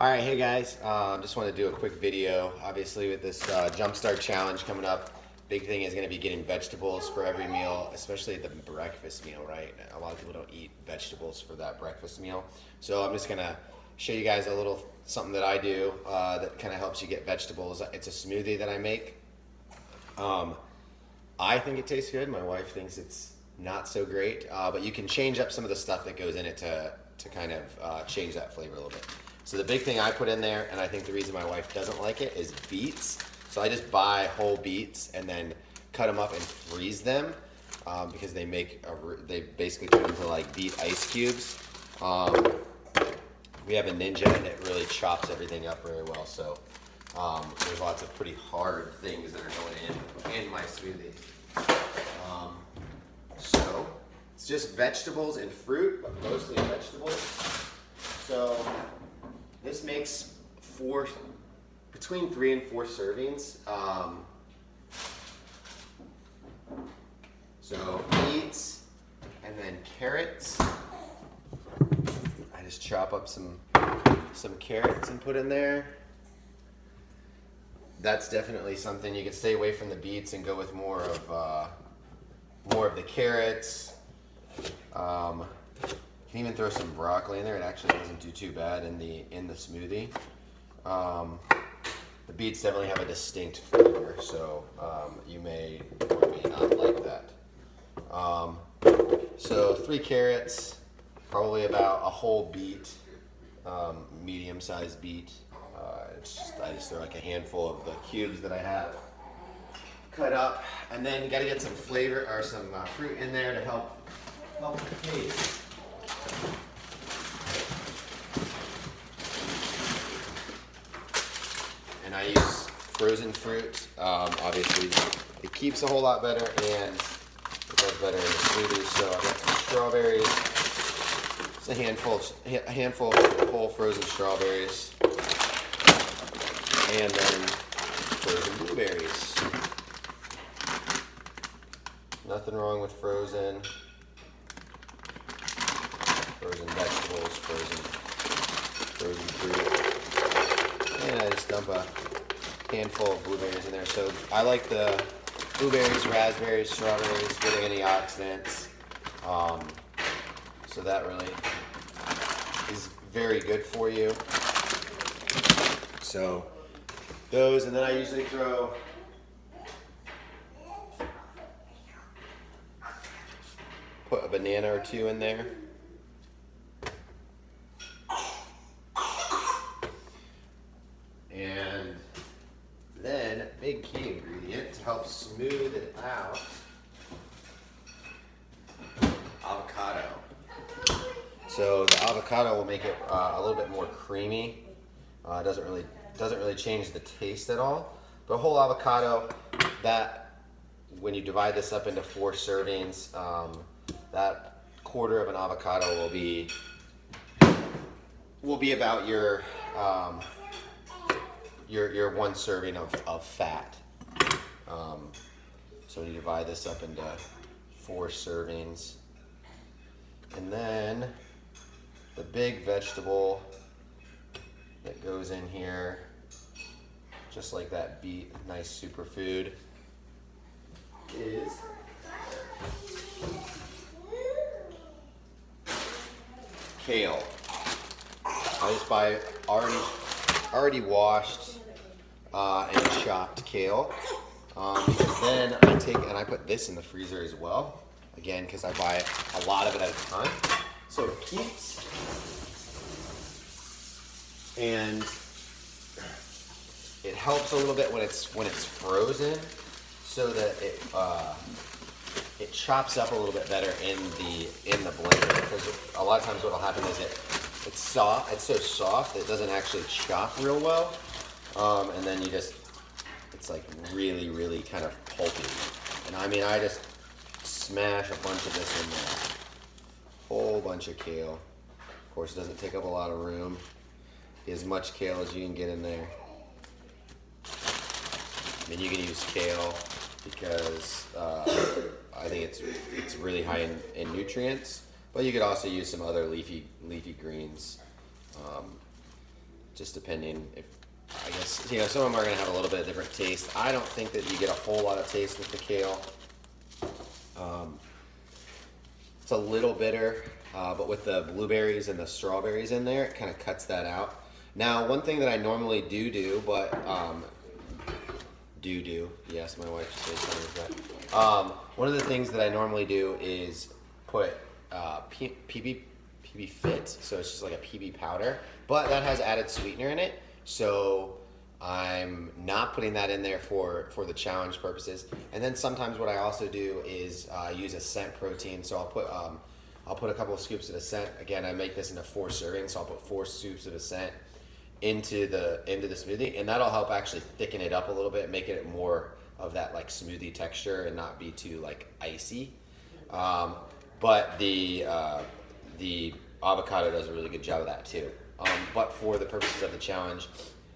All right, hey guys, just want to do a quick video. Obviously with this Jumpstart Challenge coming up, big thing is going to be getting vegetables for every meal, especially the breakfast meal, right? A lot of people don't eat vegetables for that breakfast meal. So I'm just going to show you guys a little something that I do that kind of helps you get vegetables. It's a smoothie that I make. I think it tastes good. My wife thinks it's not so great, but you can change up some of the stuff that goes in it to kind of change that flavor a little bit. So the big thing I put in there, and I think the reason my wife doesn't like it, is beets. So I just buy whole beets and then cut them up and freeze them because they basically turn into like beet ice cubes. We have a Ninja and it really chops everything up very well. So there's lots of pretty hard things that are going in my smoothie. So it's just vegetables and fruit, but mostly vegetables. So this makes between 3 and 4 servings. So beets and then carrots. I just chop up some carrots and put in there. That's definitely something you can stay away from the beets and go with more of the carrots. You can even throw some broccoli in there. It actually doesn't do too bad in the smoothie. The beets definitely have a distinct flavor, so you may or may not like that. So 3 carrots, probably about a whole beet, medium-sized beet. I just throw like a handful of the cubes that I have cut up, and then you got to get some flavor or some fruit in there to help the taste. And I use frozen fruit. Obviously, it keeps a whole lot better and it does better in the smoothie. So I've got some strawberries. It's a handful of whole frozen strawberries, and then frozen blueberries. Nothing wrong with frozen vegetables, frozen fruit. And I just dump a handful of blueberries in there. So I like the blueberries, raspberries, strawberries, good antioxidants. So that really is very good for you. So those, and then I usually put a banana or 2 in there. And then, big key ingredient to help smooth it out, avocado. So the avocado will make it a little bit more creamy. It doesn't really change the taste at all. But a whole avocado, that when you divide this up into 4 servings, that quarter of an avocado will be about your 1 serving of fat. So you divide this up into 4 servings. And then the big vegetable that goes in here, just like that beet, nice superfood, is kale. I just buy already washed and chopped kale. Then I take and I put this in the freezer as well. Again, because I buy a lot of it at a time, so it keeps. And it helps a little bit when it's frozen, so that it chops up a little bit better in the blender. Because a lot of times what will happen is it's soft. It's so soft that it doesn't actually chop real well, and then it's like really kind of pulpy. And I mean, I just smash a bunch of this in there, whole bunch of kale. Of course, it doesn't take up a lot of room. As much kale as you can get in there. I mean, you can use kale because I think it's really high in nutrients, but you could also use some other leafy greens. just depending if, I guess, you know, some of them are gonna have a little bit of different taste. I don't think that you get a whole lot of taste with the kale. It's a little bitter, but with the blueberries and the strawberries in there, it kind of cuts that out. Now, one thing that I normally do, but yes, my wife says that. One of the things that I normally do is put PB Fit, so it's just like a PB powder, but that has added sweetener in it, so I'm not putting that in there for the challenge purposes. And then sometimes what I also do is use Ascent protein. So I'll put a couple of scoops of Ascent. Again, I make this into 4 servings, so I'll put 4 scoops of Ascent into the smoothie, and that'll help actually thicken it up a little bit, making it more of that like smoothie texture and not be too like icy. But the avocado does a really good job of that too. But for the purposes of the challenge,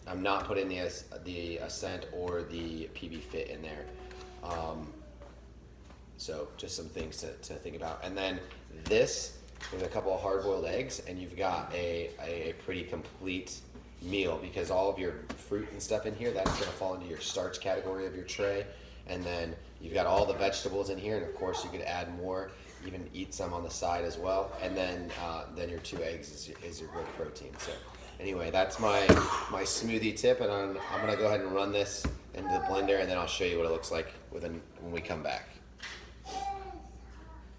I'm not putting the Ascent or the PB Fit in there. So just some things to think about. And then this with a couple of hard-boiled eggs, and you've got a pretty complete meal, because all of your fruit and stuff in here, that's going to fall into your starch category of your tray. And then you've got all the vegetables in here, and of course you could add more, even eat some on the side as well. And then your 2 eggs is your good protein. So anyway, that's my smoothie tip, and I'm going to go ahead and run this into the blender, and then I'll show you what it looks like when we come back.